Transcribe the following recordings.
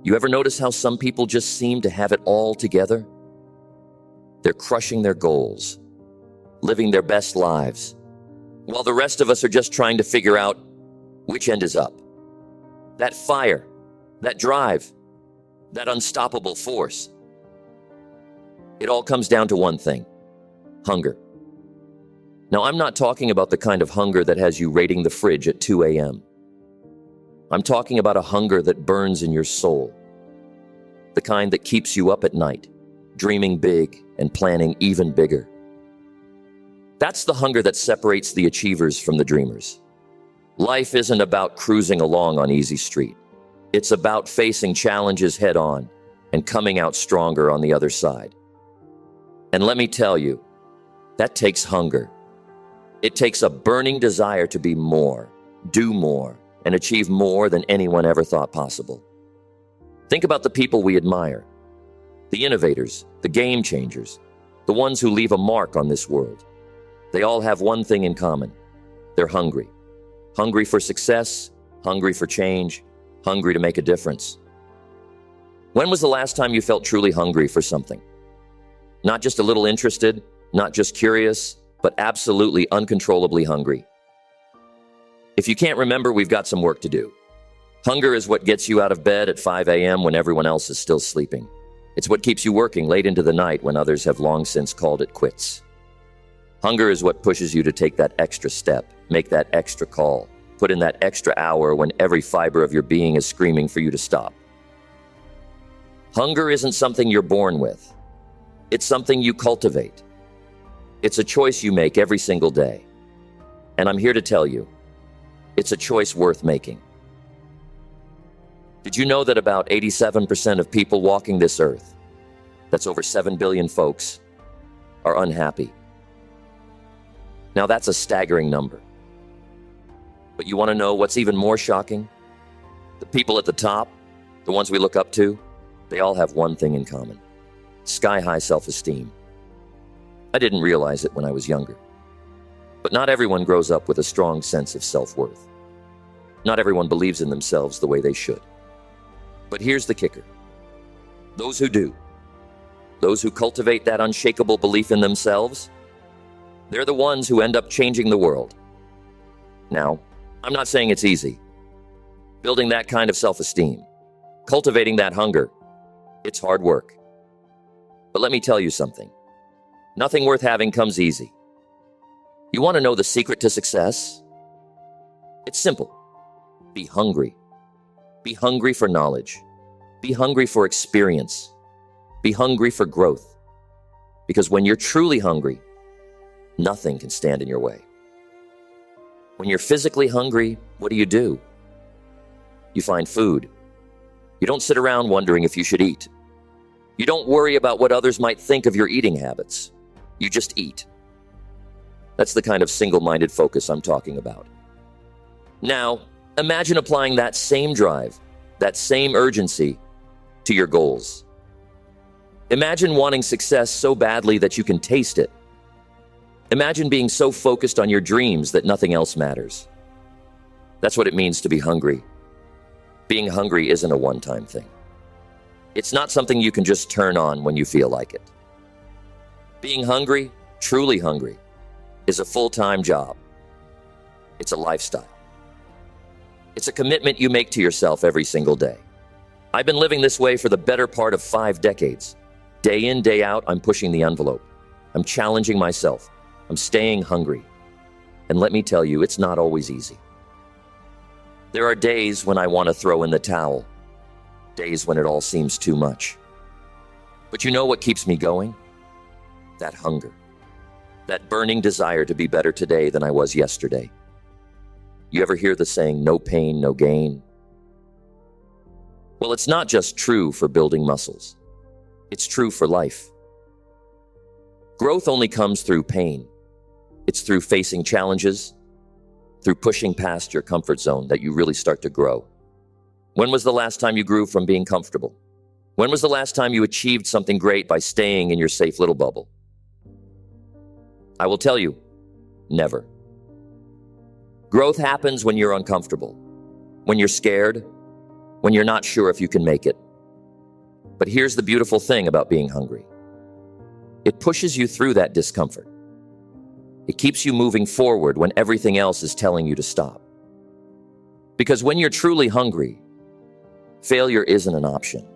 You ever notice how some people just seem to have it all together? They're crushing their goals, living their best lives, while the rest of us are just trying to figure out which end is up. That fire, that drive, that unstoppable force. It all comes down to one thing: hunger. Now, I'm not talking about the kind of hunger that has you raiding the fridge at 2 a.m. I'm talking about a hunger that burns in your soul, the kind that keeps you up at night, dreaming big and planning even bigger. That's the hunger that separates the achievers from the dreamers. Life isn't about cruising along on easy street. It's about facing challenges head on and coming out stronger on the other side. And let me tell you, that takes hunger. It takes a burning desire to be more, do more, and achieve more than anyone ever thought possible. Think about the people we admire, the innovators, the game changers, the ones who leave a mark on this world. They all have one thing in common: they're hungry. Hungry for success, hungry for change, hungry to make a difference. When was the last time you felt truly hungry for something? Not just a little interested, not just curious, but absolutely uncontrollably hungry. If you can't remember, we've got some work to do. Hunger is what gets you out of bed at 5 a.m. when everyone else is still sleeping. It's what keeps you working late into the night when others have long since called it quits. Hunger is what pushes you to take that extra step, make that extra call, put in that extra hour when every fiber of your being is screaming for you to stop. Hunger isn't something you're born with. It's something you cultivate. It's a choice you make every single day. And I'm here to tell you, it's a choice worth making. Did you know that about 87% of people walking this earth, that's over 7 billion folks, are unhappy? Now that's a staggering number. But you want to know what's even more shocking? The people at the top, the ones we look up to, they all have one thing in common: sky-high self-esteem. I didn't realize it when I was younger. But not everyone grows up with a strong sense of self-worth. Not everyone believes in themselves the way they should. But here's the kicker. Those who do, those who cultivate that unshakable belief in themselves, they're the ones who end up changing the world. Now, I'm not saying it's easy. Building that kind of self-esteem, cultivating that hunger, it's hard work. But let me tell you something. Nothing worth having comes easy. You want to know the secret to success? It's simple. Be hungry. Be hungry for knowledge. Be hungry for experience. Be hungry for growth. Because when you're truly hungry, nothing can stand in your way. When you're physically hungry, what do? You find food. You don't sit around wondering if you should eat. You don't worry about what others might think of your eating habits. You just eat. That's the kind of single-minded focus I'm talking about. Now, imagine applying that same drive, that same urgency to your goals. Imagine wanting success so badly that you can taste it. Imagine being so focused on your dreams that nothing else matters. That's what it means to be hungry. Being hungry isn't a one-time thing. It's not something you can just turn on when you feel like it. Being hungry, truly hungry, is a full-time job. It's a lifestyle. It's a commitment you make to yourself every single day. I've been living this way for the better part of 5 decades. Day in, day out, I'm pushing the envelope. I'm challenging myself. I'm staying hungry. And let me tell you, it's not always easy. There are days when I want to throw in the towel. Days when it all seems too much. But you know what keeps me going? That hunger. That burning desire to be better today than I was yesterday. You ever hear the saying, no pain, no gain? Well, it's not just true for building muscles. It's true for life. Growth only comes through pain. It's through facing challenges, through pushing past your comfort zone that you really start to grow. When was the last time you grew from being comfortable? When was the last time you achieved something great by staying in your safe little bubble? I will tell you, never. Growth happens when you're uncomfortable, when you're scared, when you're not sure if you can make it, But here's the beautiful thing about being hungry. It pushes you through that discomfort. It keeps you moving forward when everything else is telling you to stop. Because when you're truly hungry, failure isn't an option.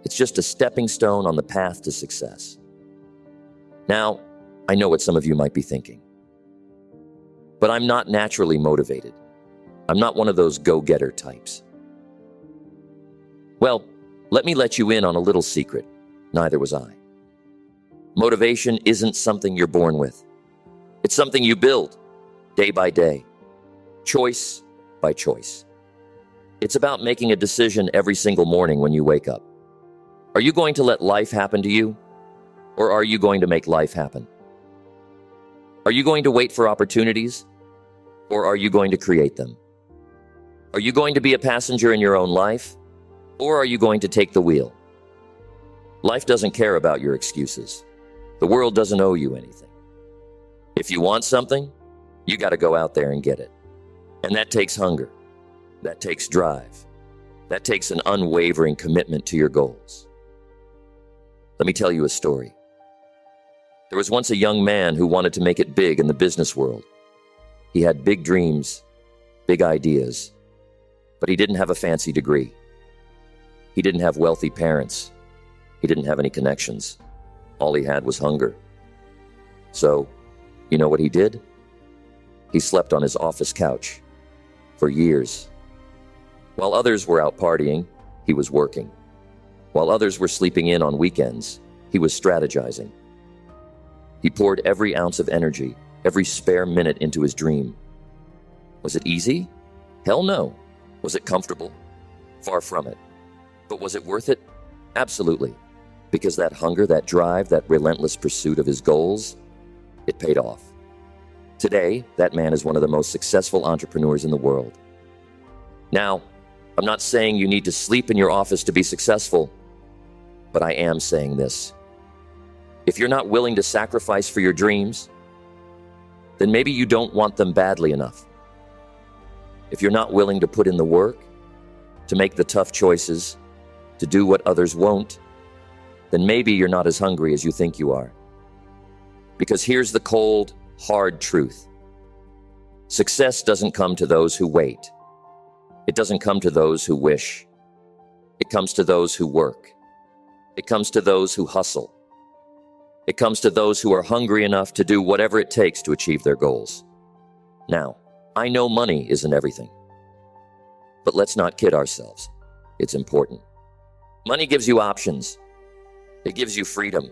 It's just a stepping stone on the path to success. Now, I know what some of you might be thinking. But I'm not naturally motivated. I'm not one of those go-getter types. Well, let me let you in on a little secret. Neither was I. Motivation isn't something you're born with. It's something you build day by day, choice by choice. It's about making a decision every single morning when you wake up. Are you going to let life happen to you, or are you going to make life happen? Are you going to wait for opportunities, or are you going to create them? Are you going to be a passenger in your own life, or are you going to take the wheel? Life doesn't care about your excuses. The world doesn't owe you anything. If you want something, you got to go out there and get it. And that takes hunger. That takes drive. That takes an unwavering commitment to your goals. Let me tell you a story. There was once a young man who wanted to make it big in the business world. He had big dreams, big ideas, but he didn't have a fancy degree. He didn't have wealthy parents. He didn't have any connections. All he had was hunger. So, you know what he did? He slept on his office couch for years. While others were out partying, he was working. While others were sleeping in on weekends, he was strategizing. He poured every ounce of energy, every spare minute into his dream. Was it easy? Hell no. Was it comfortable? Far from it. But was it worth it? Absolutely. Because that hunger, that drive, that relentless pursuit of his goals, it paid off. Today, that man is one of the most successful entrepreneurs in the world. Now, I'm not saying you need to sleep in your office to be successful, but I am saying this. If you're not willing to sacrifice for your dreams, then maybe you don't want them badly enough. If you're not willing to put in the work, to make the tough choices, to do what others won't, then maybe you're not as hungry as you think you are. Because here's the cold, hard truth. Success doesn't come to those who wait. It doesn't come to those who wish. It comes to those who work. It comes to those who hustle. It comes to those who are hungry enough to do whatever it takes to achieve their goals. Now, I know money isn't everything. But let's not kid ourselves. It's important. Money gives you options. It gives you freedom.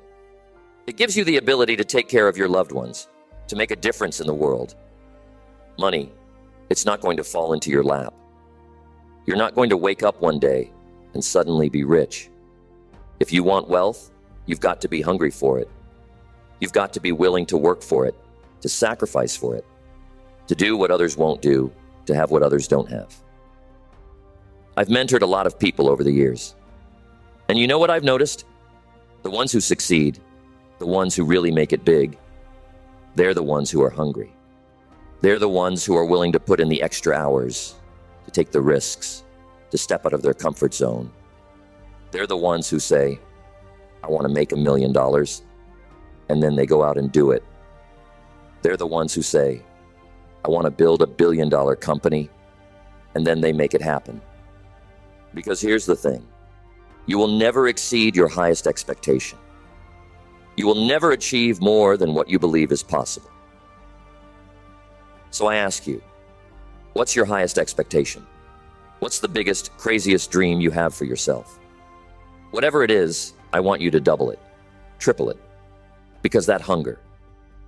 It gives you the ability to take care of your loved ones, to make a difference in the world. Money, it's not going to fall into your lap. You're not going to wake up one day and suddenly be rich. If you want wealth, you've got to be hungry for it. You've got to be willing to work for it, to sacrifice for it, to do what others won't do, to have what others don't have. I've mentored a lot of people over the years. And you know what I've noticed? The ones who succeed, the ones who really make it big, they're the ones who are hungry. They're the ones who are willing to put in the extra hours, to take the risks, to step out of their comfort zone. They're the ones who say, I want to make $1 million, and then they go out and do it. They're the ones who say, I want to build $1 billion company, and then they make it happen. Because here's the thing. You will never exceed your highest expectation. You will never achieve more than what you believe is possible. So I ask you, what's your highest expectation? What's the biggest, craziest dream you have for yourself? Whatever it is, I want you to double it, triple it, because that hunger,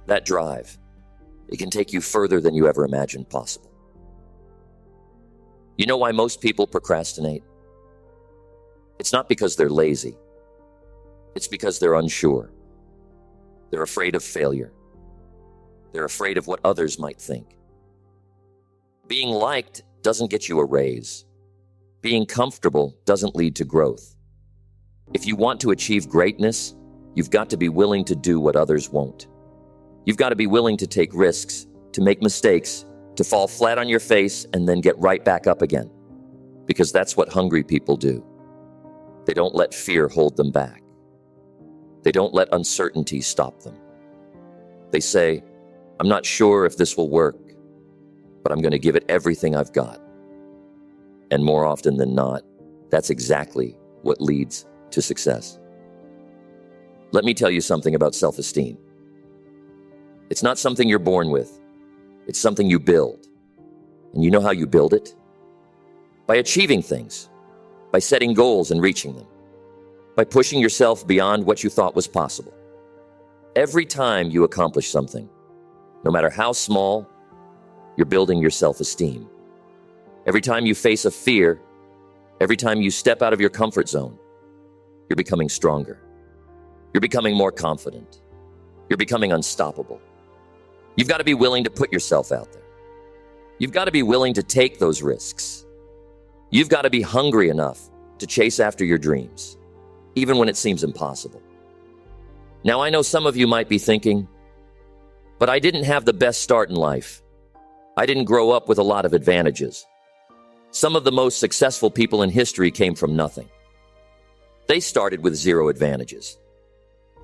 that drive, it can take you further than you ever imagined possible. You know why most people procrastinate? It's not because they're lazy. It's because they're unsure. They're afraid of failure. They're afraid of what others might think. Being liked doesn't get you a raise. Being comfortable doesn't lead to growth. If you want to achieve greatness, you've got to be willing to do what others won't. You've got to be willing to take risks, to make mistakes, to fall flat on your face and then get right back up again. Because that's what hungry people do. They don't let fear hold them back. They don't let uncertainty stop them. They say, I'm not sure if this will work, but I'm going to give it everything I've got. And more often than not, that's exactly what leads to success. Let me tell you something about self-esteem. It's not something you're born with. It's something you build. And you know how you build it? By achieving things, by setting goals and reaching them, by pushing yourself beyond what you thought was possible. Every time you accomplish something, no matter how small, you're building your self-esteem. Every time you face a fear, every time you step out of your comfort zone, you're becoming stronger. You're becoming more confident. You're becoming unstoppable. You've got to be willing to put yourself out there. You've got to be willing to take those risks. You've got to be hungry enough to chase after your dreams, even when it seems impossible. Now, I know some of you might be thinking, but I didn't have the best start in life. I didn't grow up with a lot of advantages. Some of the most successful people in history came from nothing. They started with zero advantages.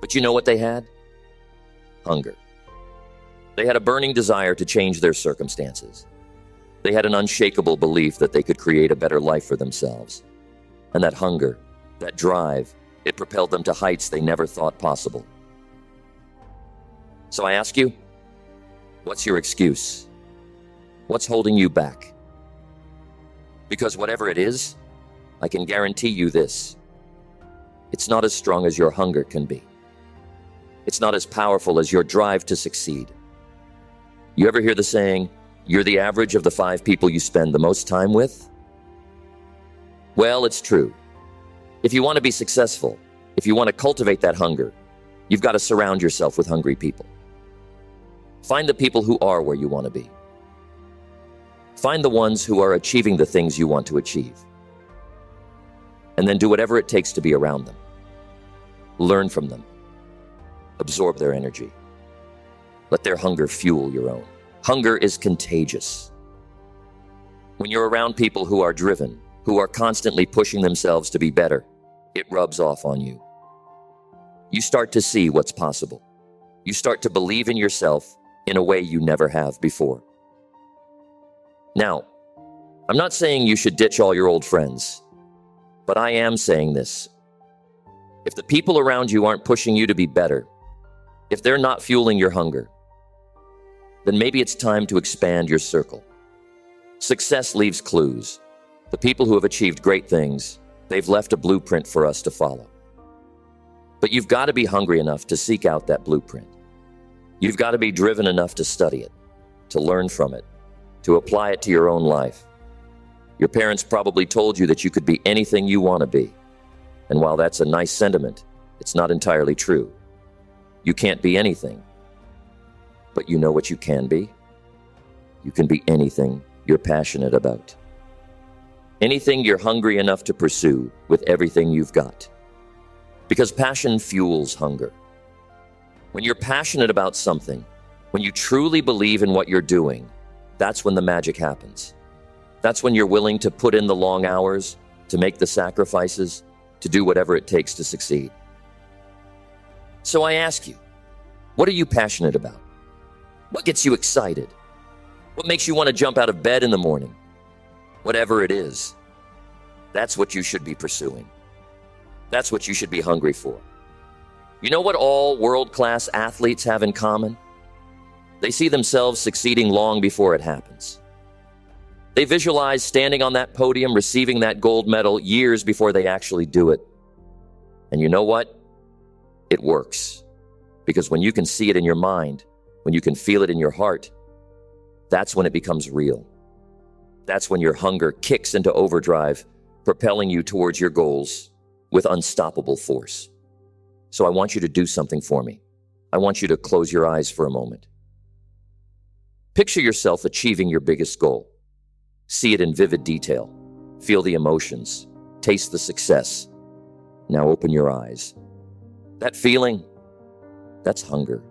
But you know what they had? Hunger. They had a burning desire to change their circumstances. They had an unshakable belief that they could create a better life for themselves. And that hunger, that drive, it propelled them to heights they never thought possible. So I ask you, what's your excuse? What's holding you back? Because whatever it is, I can guarantee you this. It's not as strong as your hunger can be. It's not as powerful as your drive to succeed. You ever hear the saying, you're the average of the 5 people you spend the most time with? Well, it's true. If you want to be successful, if you want to cultivate that hunger, you've got to surround yourself with hungry people. Find the people who are where you want to be. Find the ones who are achieving the things you want to achieve. And then do whatever it takes to be around them. Learn from them. Absorb their energy. Let their hunger fuel your own. Hunger is contagious. When you're around people who are driven, who are constantly pushing themselves to be better, it rubs off on you. You start to see what's possible. You start to believe in yourself in a way you never have before. Now, I'm not saying you should ditch all your old friends, but I am saying this. If the people around you aren't pushing you to be better, if they're not fueling your hunger, then maybe it's time to expand your circle. Success leaves clues. The people who have achieved great things, they've left a blueprint for us to follow. But you've got to be hungry enough to seek out that blueprint. You've got to be driven enough to study it, to learn from it, to apply it to your own life. Your parents probably told you that you could be anything you want to be. And while that's a nice sentiment, it's not entirely true. You can't be anything. But you know what you can be? You can be anything you're passionate about. Anything you're hungry enough to pursue with everything you've got. Because passion fuels hunger. When you're passionate about something, when you truly believe in what you're doing, that's when the magic happens. That's when you're willing to put in the long hours, to make the sacrifices, to do whatever it takes to succeed. So I ask you, what are you passionate about? What gets you excited? What makes you want to jump out of bed in the morning? Whatever it is, that's what you should be pursuing. That's what you should be hungry for. You know what all world-class athletes have in common? They see themselves succeeding long before it happens. They visualize standing on that podium, receiving that gold medal years before they actually do it. And you know what? It works. Because when you can see it in your mind, when you can feel it in your heart, that's when it becomes real. That's when your hunger kicks into overdrive, propelling you towards your goals with unstoppable force. So I want you to do something for me. I want you to close your eyes for a moment. Picture yourself achieving your biggest goal. See it in vivid detail. Feel the emotions. Taste the success. Now open your eyes. That feeling, that's hunger.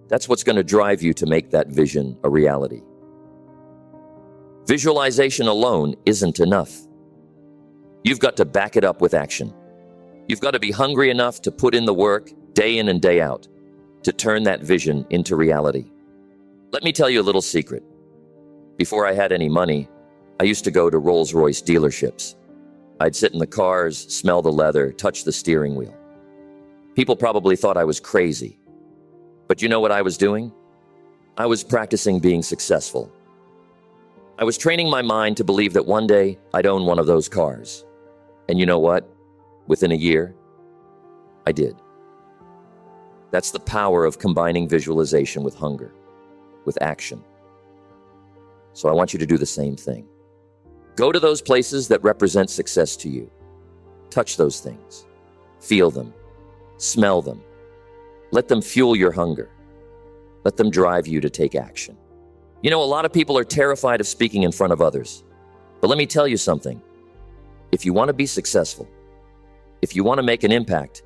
That's what's going to drive you to make that vision a reality. Visualization alone isn't enough. You've got to back it up with action. You've got to be hungry enough to put in the work day in and day out to turn that vision into reality. Let me tell you a little secret. Before I had any money, I used to go to Rolls-Royce dealerships. I'd sit in the cars, smell the leather, touch the steering wheel. People probably thought I was crazy. But you know what I was doing? I was practicing being successful. I was training my mind to believe that one day I'd own one of those cars. And you know what? Within a year, I did. That's the power of combining visualization with hunger, with action. So I want you to do the same thing. Go to those places that represent success to you. Touch those things. Feel them. Smell them. Let them fuel your hunger. Let them drive you to take action. You know, a lot of people are terrified of speaking in front of others. But let me tell you something. If you want to be successful, if you want to make an impact,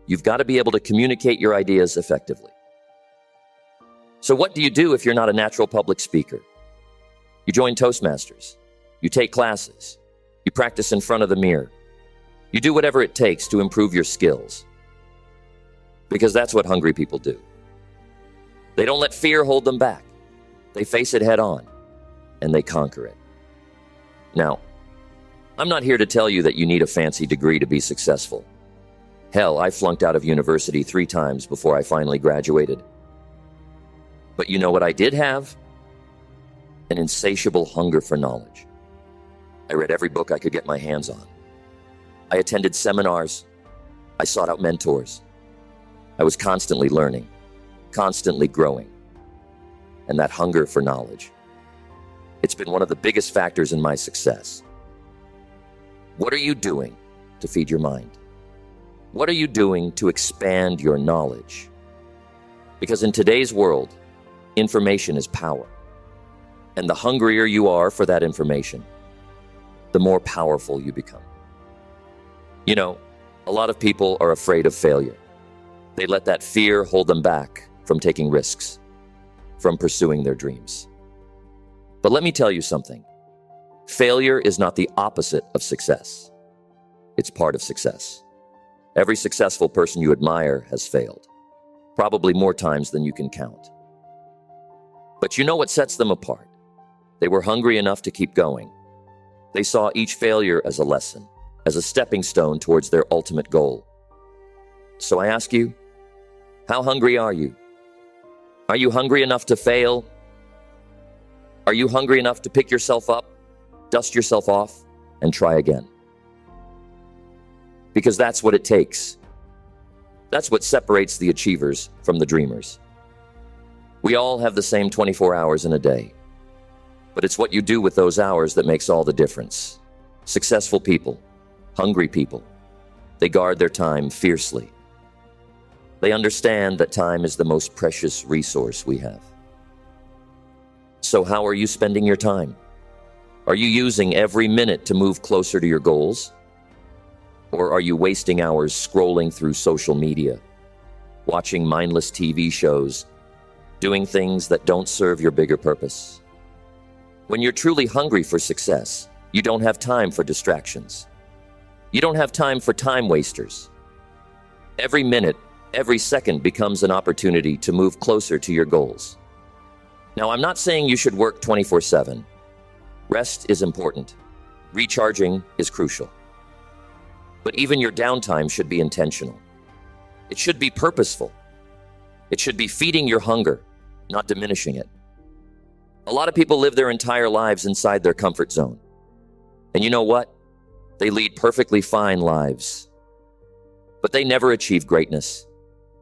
you've got to be able to communicate your ideas effectively. So what do you do if you're not a natural public speaker? You join Toastmasters. You take classes. You practice in front of the mirror. You do whatever it takes to improve your skills. Because that's what hungry people do. They don't let fear hold them back. They face it head on, and they conquer it. Now, I'm not here to tell you that you need a fancy degree to be successful. Hell, I flunked out of university 3 times before I finally graduated. But you know what I did have? An insatiable hunger for knowledge. I read every book I could get my hands on. I attended seminars. I sought out mentors. I was constantly learning, constantly growing. And that hunger for knowledge, it's been one of the biggest factors in my success. What are you doing to feed your mind? What are you doing to expand your knowledge? Because in today's world, information is power. And the hungrier you are for that information, the more powerful you become. You know, a lot of people are afraid of failure. They let that fear hold them back from taking risks, from pursuing their dreams. But let me tell you something. Failure is not the opposite of success. It's part of success. Every successful person you admire has failed, probably more times than you can count. But you know what sets them apart? They were hungry enough to keep going. They saw each failure as a lesson, as a stepping stone towards their ultimate goal. So I ask you, how hungry are you? Are you hungry enough to fail? Are you hungry enough to pick yourself up, dust yourself off, and try again? Because that's what it takes. That's what separates the achievers from the dreamers. We all have the same 24 hours in a day. But it's what you do with those hours that makes all the difference. Successful people, hungry people, they guard their time fiercely. They understand that time is the most precious resource we have. So how are you spending your time? Are you using every minute to move closer to your goals? Or are you wasting hours scrolling through social media, watching mindless TV shows, doing things that don't serve your bigger purpose? When you're truly hungry for success, you don't have time for distractions. You don't have time for time wasters. Every minute, every second becomes an opportunity to move closer to your goals. Now, I'm not saying you should work 24/7. Rest is important. Recharging is crucial. But even your downtime should be intentional. It should be purposeful. It should be feeding your hunger, not diminishing it. A lot of people live their entire lives inside their comfort zone. And you know what? They lead perfectly fine lives. But they never achieve greatness.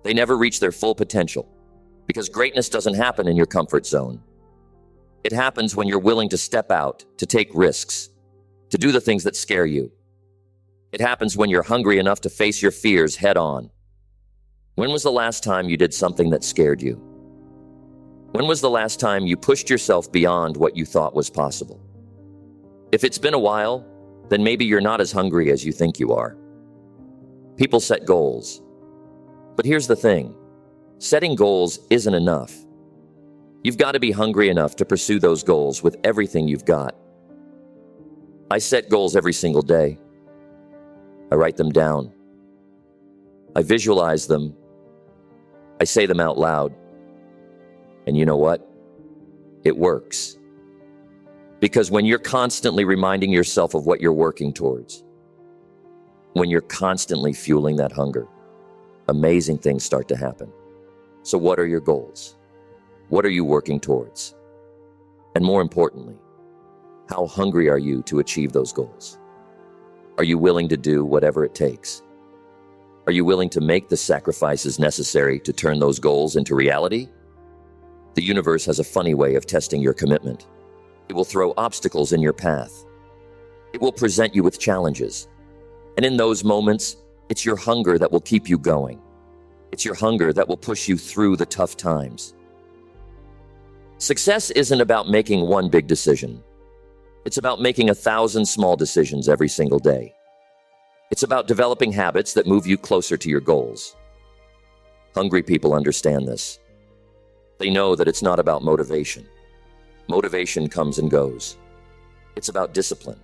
They never reach their full potential. Because greatness doesn't happen in your comfort zone. It happens when you're willing to step out, to take risks, to do the things that scare you. It happens when you're hungry enough to face your fears head on. When was the last time you did something that scared you? When was the last time you pushed yourself beyond what you thought was possible? If it's been a while, then maybe you're not as hungry as you think you are. People set goals. But here's the thing. Setting goals isn't enough. You've got to be hungry enough to pursue those goals with everything you've got. I set goals every single day. I write them down. I visualize them. I say them out loud. And you know what? It works. Because when you're constantly reminding yourself of what you're working towards, when you're constantly fueling that hunger, amazing things start to happen. So what are your goals? What are you working towards? And more importantly, how hungry are you to achieve those goals? Are you willing to do whatever it takes? Are you willing to make the sacrifices necessary to turn those goals into reality? The universe has a funny way of testing your commitment. It will throw obstacles in your path. It will present you with challenges. And in those moments, it's your hunger that will keep you going. It's your hunger that will push you through the tough times. Success isn't about making one big decision. It's about making 1,000 small decisions every single day. It's about developing habits that move you closer to your goals. Hungry people understand this. They know that it's not about motivation. Motivation comes and goes. It's about discipline.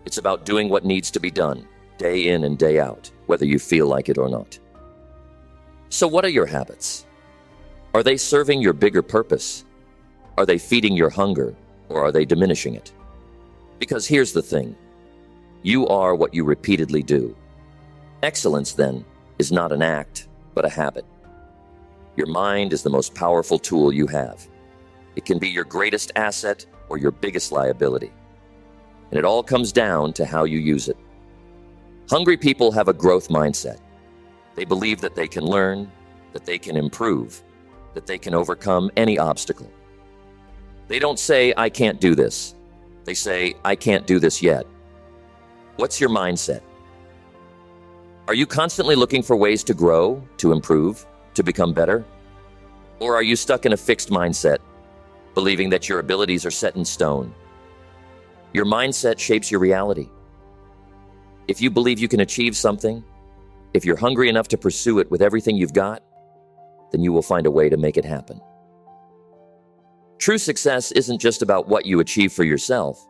It's about doing what needs to be done, day in and day out, whether you feel like it or not. So what are your habits? Are they serving your bigger purpose? Are they feeding your hunger, or are they diminishing it? Because here's the thing. You are what you repeatedly do. Excellence, then, is not an act, but a habit. Your mind is the most powerful tool you have. It can be your greatest asset or your biggest liability. And it all comes down to how you use it. Hungry people have a growth mindset. They believe that they can learn, that they can improve, that they can overcome any obstacle. They don't say, I can't do this. They say, I can't do this yet. What's your mindset? Are you constantly looking for ways to grow, to improve, to become better? Or are you stuck in a fixed mindset, believing that your abilities are set in stone? Your mindset shapes your reality. If you believe you can achieve something, if you're hungry enough to pursue it with everything you've got, then you will find a way to make it happen. True success isn't just about what you achieve for yourself.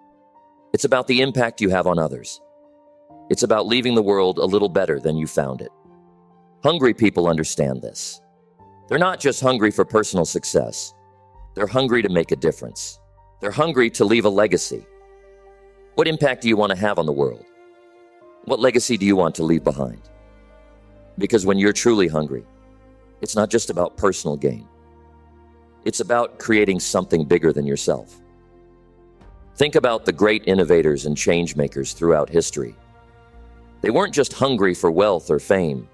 It's about the impact you have on others. It's about leaving the world a little better than you found it. Hungry people understand this. They're not just hungry for personal success. They're hungry to make a difference. They're hungry to leave a legacy. What impact do you want to have on the world? What legacy do you want to leave behind? Because when you're truly hungry, it's not just about personal gain. It's about creating something bigger than yourself. Think about the great innovators and change makers throughout history. They weren't just hungry for wealth or fame.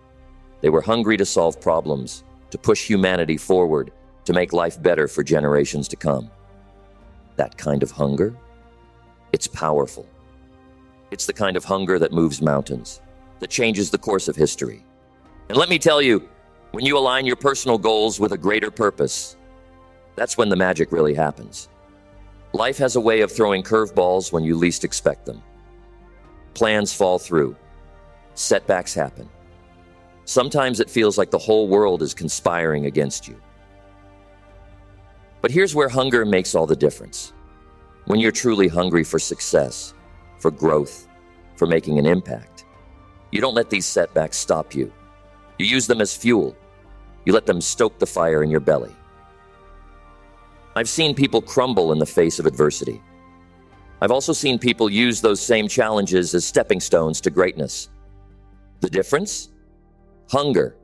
They were hungry to solve problems, to push humanity forward, to make life better for generations to come. That kind of hunger, it's powerful. It's the kind of hunger that moves mountains, that changes the course of history. And let me tell you, when you align your personal goals with a greater purpose, that's when the magic really happens. Life has a way of throwing curveballs when you least expect them. Plans fall through. Setbacks happen. Sometimes it feels like the whole world is conspiring against you. But here's where hunger makes all the difference. When you're truly hungry for success, for growth, for making an impact, you don't let these setbacks stop you. You use them as fuel. You let them stoke the fire in your belly. I've seen people crumble in the face of adversity. I've also seen people use those same challenges as stepping stones to greatness. The difference? Hunger.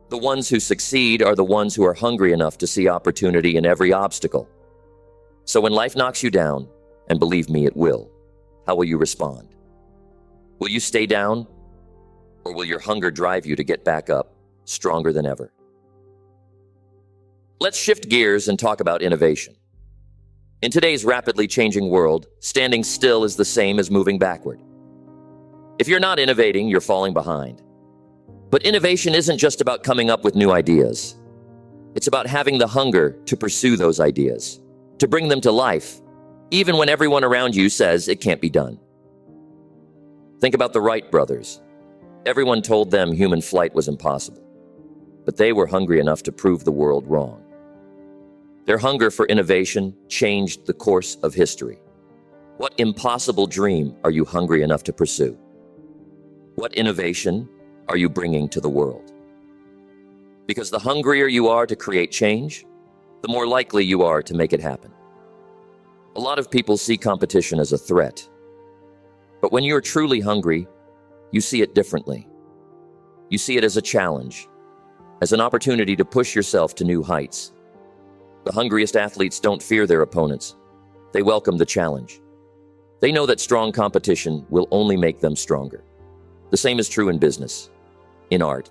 The ones who succeed are the ones who are hungry enough to see opportunity in every obstacle. So when life knocks you down, and believe me, it will, how will you respond? Will you stay down? Or will your hunger drive you to get back up, stronger than ever? Let's shift gears and talk about innovation. In today's rapidly changing world, standing still is the same as moving backward. If you're not innovating, you're falling behind. But innovation isn't just about coming up with new ideas. It's about having the hunger to pursue those ideas, to bring them to life, even when everyone around you says it can't be done. Think about the Wright brothers. Everyone told them human flight was impossible, but they were hungry enough to prove the world wrong. Their hunger for innovation changed the course of history. What impossible dream are you hungry enough to pursue? What innovation are you bringing to the world? Because the hungrier you are to create change, the more likely you are to make it happen. A lot of people see competition as a threat. But when you're truly hungry, you see it differently. You see it as a challenge, as an opportunity to push yourself to new heights. The hungriest athletes don't fear their opponents. They welcome the challenge. They know that strong competition will only make them stronger. The same is true in business, in art,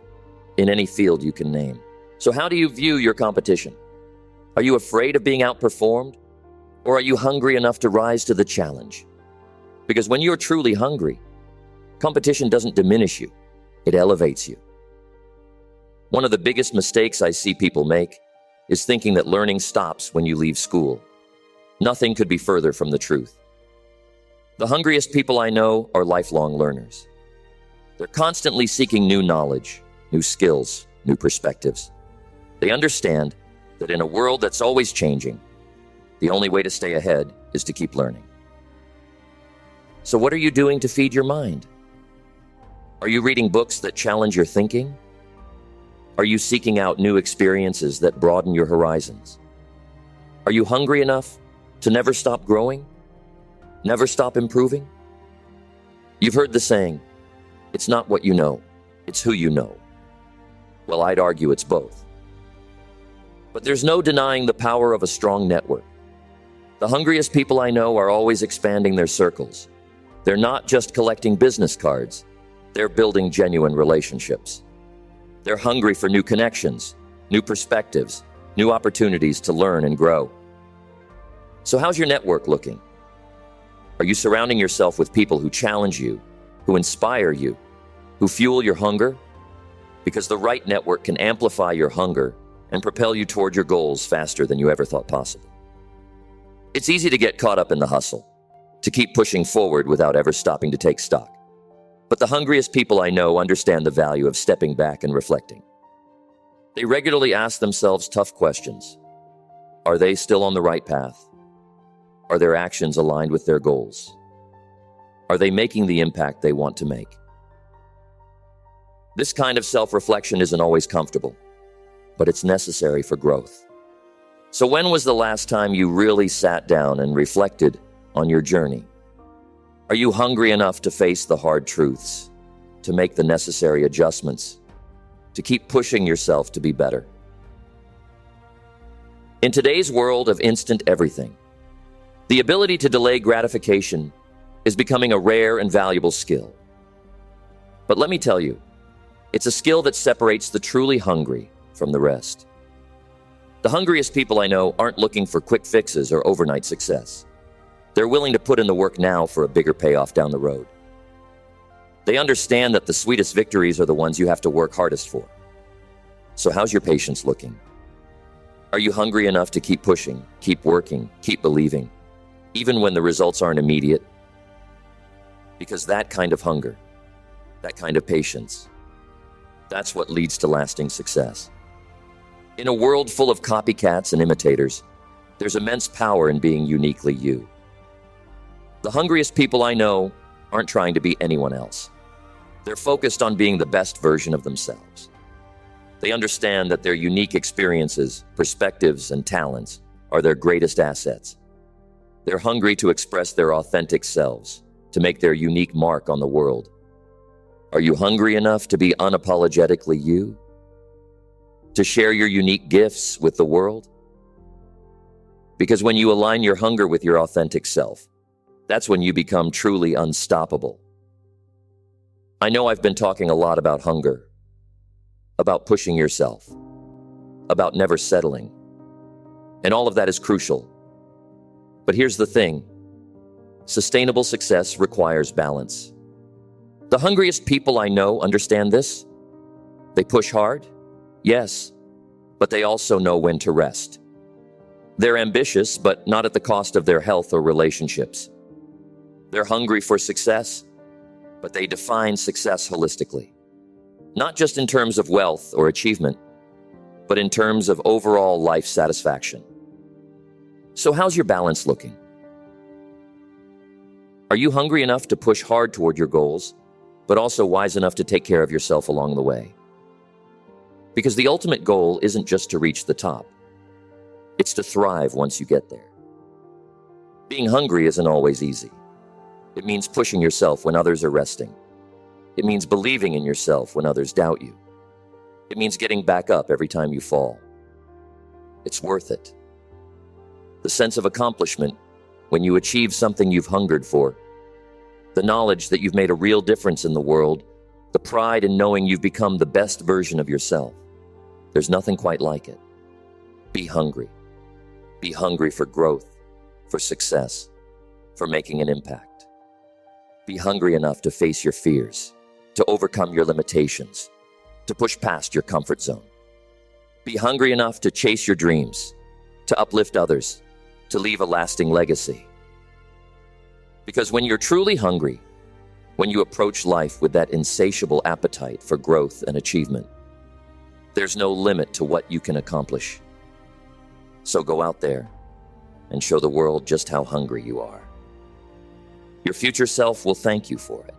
in any field you can name. So how do you view your competition? Are you afraid of being outperformed? Or are you hungry enough to rise to the challenge? Because when you're truly hungry, competition doesn't diminish you, it elevates you. One of the biggest mistakes I see people make is thinking that learning stops when you leave school. Nothing could be further from the truth. The hungriest people I know are lifelong learners. They're constantly seeking new knowledge, new skills, new perspectives. They understand that in a world that's always changing, the only way to stay ahead is to keep learning. So what are you doing to feed your mind? Are you reading books that challenge your thinking? Are you seeking out new experiences that broaden your horizons? Are you hungry enough to never stop growing? Never stop improving? You've heard the saying, it's not what you know, it's who you know. Well, I'd argue it's both. But there's no denying the power of a strong network. The hungriest people I know are always expanding their circles. They're not just collecting business cards, they're building genuine relationships. They're hungry for new connections, new perspectives, new opportunities to learn and grow. So how's your network looking? Are you surrounding yourself with people who challenge you, who inspire you, who fuel your hunger? Because the right network can amplify your hunger and propel you toward your goals faster than you ever thought possible. It's easy to get caught up in the hustle, to keep pushing forward without ever stopping to take stock. But the hungriest people I know understand the value of stepping back and reflecting. They regularly ask themselves tough questions. Are they still on the right path? Are their actions aligned with their goals? Are they making the impact they want to make? This kind of self-reflection isn't always comfortable, but it's necessary for growth. So when was the last time you really sat down and reflected on your journey? Are you hungry enough to face the hard truths, to make the necessary adjustments, to keep pushing yourself to be better? In today's world of instant everything, the ability to delay gratification is becoming a rare and valuable skill. But let me tell you, it's a skill that separates the truly hungry from the rest. The hungriest people I know aren't looking for quick fixes or overnight success. They're willing to put in the work now for a bigger payoff down the road. They understand that the sweetest victories are the ones you have to work hardest for. So how's your patience looking? Are you hungry enough to keep pushing, keep working, keep believing, even when the results aren't immediate? Because that kind of hunger, that kind of patience, that's what leads to lasting success. In a world full of copycats and imitators, there's immense power in being uniquely you. The hungriest people I know aren't trying to be anyone else. They're focused on being the best version of themselves. They understand that their unique experiences, perspectives, and talents are their greatest assets. They're hungry to express their authentic selves, to make their unique mark on the world. Are you hungry enough to be unapologetically you? To share your unique gifts with the world? Because when you align your hunger with your authentic self, that's when you become truly unstoppable. I know I've been talking a lot about hunger, about pushing yourself, about never settling, and all of that is crucial. But here's the thing. Sustainable success requires balance. The hungriest people I know understand this. They push hard, yes, but they also know when to rest. They're ambitious, but not at the cost of their health or relationships. They're hungry for success, but they define success holistically. Not just in terms of wealth or achievement, but in terms of overall life satisfaction. So how's your balance looking? Are you hungry enough to push hard toward your goals, but also wise enough to take care of yourself along the way. Because the ultimate goal isn't just to reach the top. It's to thrive once you get there. Being hungry isn't always easy. It means pushing yourself when others are resting. It means believing in yourself when others doubt you. It means getting back up every time you fall. It's worth it. The sense of accomplishment when you achieve something you've hungered for, the knowledge that you've made a real difference in the world, the pride in knowing you've become the best version of yourself. There's nothing quite like it. Be hungry. Be hungry for growth, for success, for making an impact. Be hungry enough to face your fears, to overcome your limitations, to push past your comfort zone. Be hungry enough to chase your dreams, to uplift others, to leave a lasting legacy. Because when you're truly hungry, when you approach life with that insatiable appetite for growth and achievement, there's no limit to what you can accomplish. So go out there and show the world just how hungry you are. Your future self will thank you for it.